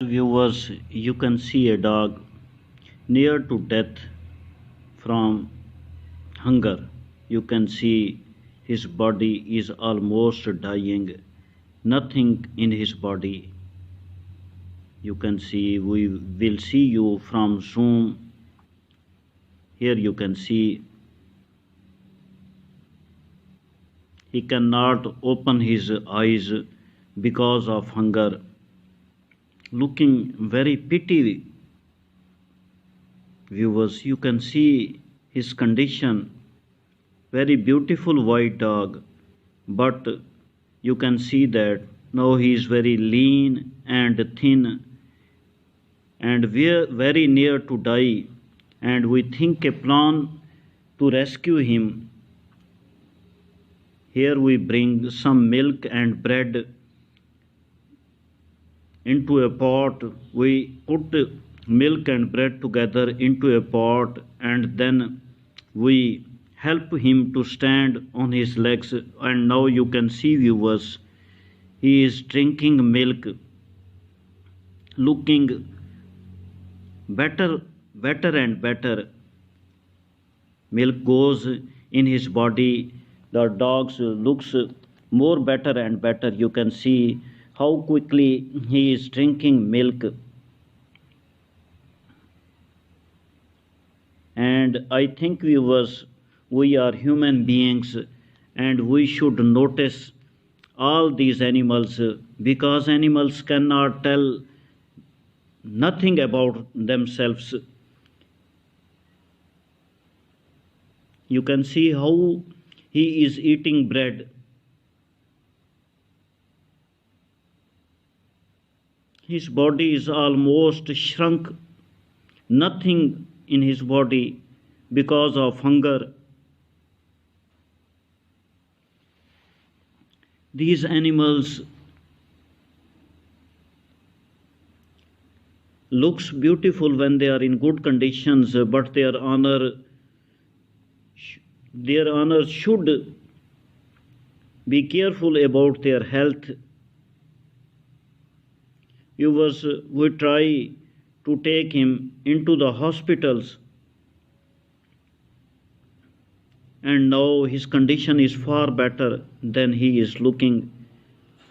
viewers, you can see a dog near to death from hunger. You can see his body is almost dying, nothing in his body. You can see, we will see you from zoom. Here you can see he cannot open his eyes because of hunger, looking very pity. Viewers, you can see his condition, very beautiful white dog, but you can see that now he is very lean and thin and very near to die, and we think a plan to rescue him. Here we bring some milk and bread into a pot. We put milk and bread together into a pot, and then we help him to stand on his legs. And now you can see, viewers, he is drinking milk, looking better and better. Milk goes in his body, the dog looks more better and better. You can see how quickly he is drinking milk. And I think, viewers, we are human beings and we should notice all these animals, because animals cannot tell nothing about themselves. You can see how he is eating bread. His body is almost shrunk, nothing in his body because of hunger. These animals looks beautiful when they are in good conditions, but their owner should be careful about their health. We try to take him into the hospitals, and now his condition is far better than he is looking,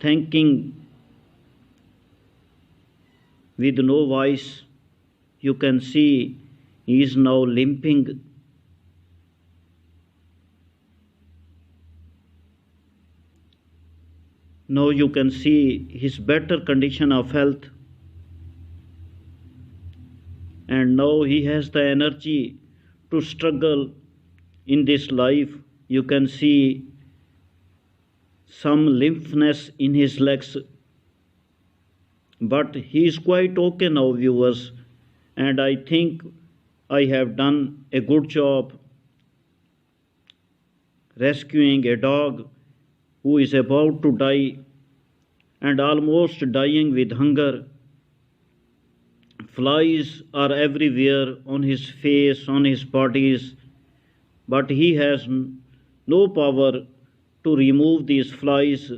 thanking with no voice. You can see he is now limping. Now you can see his better condition of health, and now he has the energy to struggle in this life. You can see some limpness in his legs, but he is quite okay now, viewers, and I think I have done a good job rescuing a dog who is about to die and almost dying with hunger. Flies are everywhere on his face, on his bodies, but he has no power to remove these flies.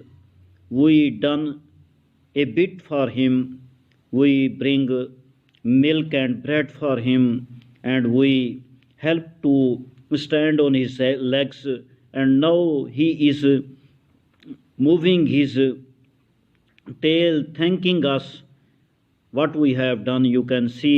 We done a bit for him. We bring milk and bread for him, and we help to stand on his legs, and now he is moving his tail, thanking us what we have done. You can see